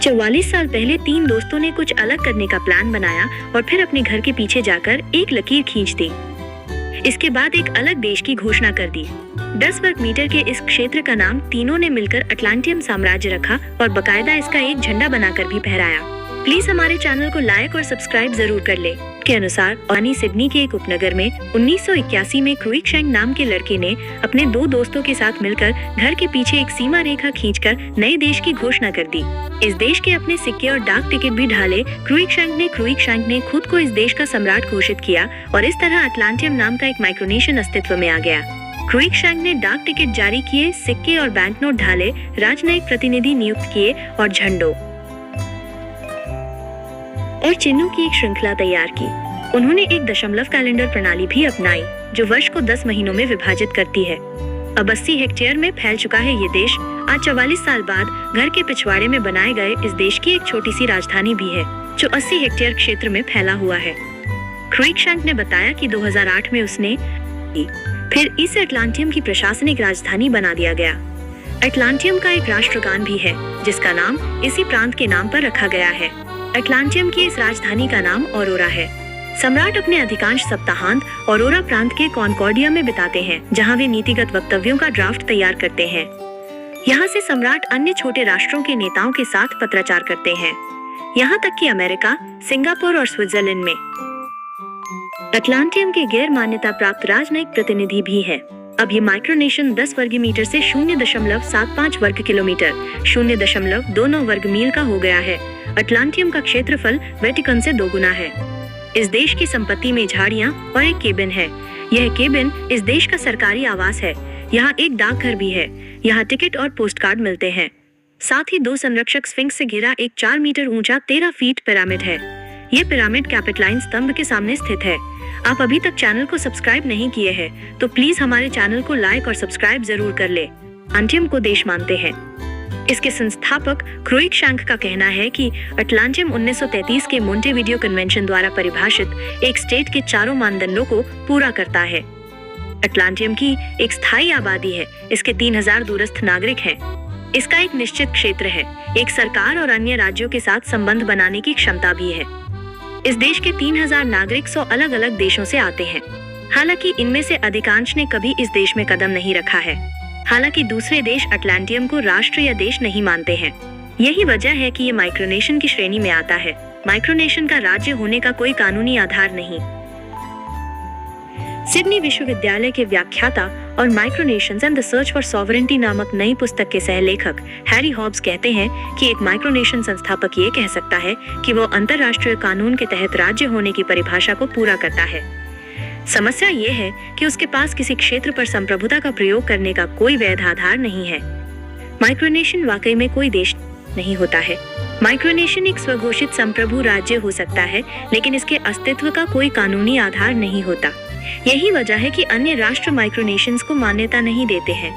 44 साल पहले तीन दोस्तों ने कुछ अलग करने का प्लान बनाया और फिर अपने घर के पीछे जाकर एक लकीर खींच दी। इसके बाद एक अलग देश की घोषणा कर दी। 10 वर्ग मीटर के इस क्षेत्र का नाम तीनों ने मिलकर अटलांटियम साम्राज्य रखा और बकायदा इसका एक झंडा बनाकर भी फहराया। प्लीज हमारे चैनल को लाइक और सब्सक्राइब जरूर कर ले। के अनुसार ऑनी सिडनी के एक उपनगर में 1981 में क्रुइकशैंक नाम के लड़के ने अपने दो दोस्तों के साथ मिलकर घर के पीछे एक सीमा रेखा खींचकर नए देश की घोषणा कर दी। इस देश के अपने सिक्के और डाक टिकट भी ढाले। क्रुइकशैंक ने खुद को इस देश का सम्राट घोषित किया और इस तरह अटलांटियम नाम का एक माइक्रोनेशन अस्तित्व में आ गया। क्रुइकशैंक ने डाक टिकट जारी किए, सिक्के और बैंक नोट ढाले, राजनयिक प्रतिनिधि नियुक्त किए और झंडों और चिन्हों की एक श्रृंखला तैयार की। उन्होंने एक दशमलव कैलेंडर प्रणाली भी अपनाई जो वर्ष को 10 महीनों में विभाजित करती है। अब 80 हेक्टेयर में फैल चुका है ये देश। आज 44 साल बाद घर के पिछवाड़े में बनाए गए इस देश की एक छोटी सी राजधानी भी है जो 80 हेक्टेयर क्षेत्र में फैला हुआ है। क्रुइकशैंक ने बताया कि 2008 में उसने फिर इस अटलांटियम की प्रशासनिक राजधानी बना दिया गया। अटलांटियम का एक राष्ट्रगान भी है जिसका नाम इसी प्रांत के नाम पर रखा गया है। अटलांटियम की इस राजधानी का नाम ऑरोरा है। सम्राट अपने अधिकांश सप्ताहांत ऑरोरा प्रांत के कॉनकॉर्डिया में बिताते हैं जहां वे नीतिगत वक्तव्यों का ड्राफ्ट तैयार करते हैं। यहां से सम्राट अन्य छोटे राष्ट्रों के नेताओं के साथ पत्राचार करते हैं, यहां तक कि अमेरिका, सिंगापुर और स्विट्जरलैंड में। अटलांटियम के गैर मान्यता प्राप्त राजनयिक प्रतिनिधि भी है। अब ये माइक्रोनेशन 10 वर्ग मीटर से 0.75 वर्ग किलोमीटर 0.29 वर्ग मील का हो गया है। अटलांटियम का क्षेत्रफल वेटिकन से 2 गुना है। इस देश की संपत्ति में झाड़ियां और एक केबिन है। यह केबिन इस देश का सरकारी आवास है। यहाँ एक डाकघर भी है। यहाँ टिकट और पोस्ट कार्ड मिलते हैं। साथ ही 2 संरक्षक स्फिंक्स से घिरा एक 4 मीटर ऊंचा 13 फीट पिरामिड है। ये पिरामिड कैपिटलाइन स्तंभ के सामने स्थित है। आप अभी तक चैनल को सब्सक्राइब नहीं किए हैं तो प्लीज हमारे चैनल को लाइक और सब्सक्राइब जरूर कर ले। अटलांटियम को देश मानते हैं। इसके संस्थापक क्रुइकशैंक का कहना है कि अटलांटियम 1933 के मोंटेविडियो कन्वेंशन द्वारा परिभाषित एक स्टेट के चारों मानदंडों को पूरा करता है। अटलांटियम की एक स्थायी आबादी है। इसके 3000 दूरस्थ नागरिक हैं। इसका एक निश्चित क्षेत्र है। एक सरकार और अन्य राज्यों के साथ संबंध बनाने की क्षमता भी है। इस देश के 3000 नागरिक 100 अलग अलग देशों से आते हैं। हालांकि इनमें से अधिकांश ने कभी इस देश में कदम नहीं रखा है। हालांकि दूसरे देश अटलांटियम को राष्ट्र या देश नहीं मानते हैं। यही वजह है कि ये माइक्रोनेशन की श्रेणी में आता है। माइक्रोनेशन का राज्य होने का कोई कानूनी आधार नहीं। सिडनी विश्वविद्यालय के व्याख्याता और micronations and the search for sovereignty नामक नई पुस्तक के सहलेखक हैरी हॉब्स कहते हैं कि एक माइक्रोनेशन संस्थापक ये कह सकता है कि वो अंतरराष्ट्रीय कानून के तहत राज्य होने की परिभाषा को पूरा करता है। समस्या ये है कि उसके पास किसी क्षेत्र पर संप्रभुता का प्रयोग करने का कोई वैध आधार नहीं है। माइक्रोनेशन वाकई में कोई देश नहीं होता है। माइक्रोनेशन एक स्वघोषित संप्रभु राज्य हो सकता है लेकिन इसके अस्तित्व का कोई कानूनी आधार नहीं होता। यही वजह है कि अन्य राष्ट्र माइक्रोनेशंस को मान्यता नहीं देते हैं।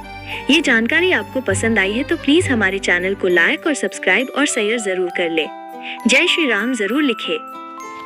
ये जानकारी आपको पसंद आई है तो प्लीज हमारे चैनल को लाइक और सब्सक्राइब और शेयर जरूर कर ले। जय श्री राम जरूर लिखे।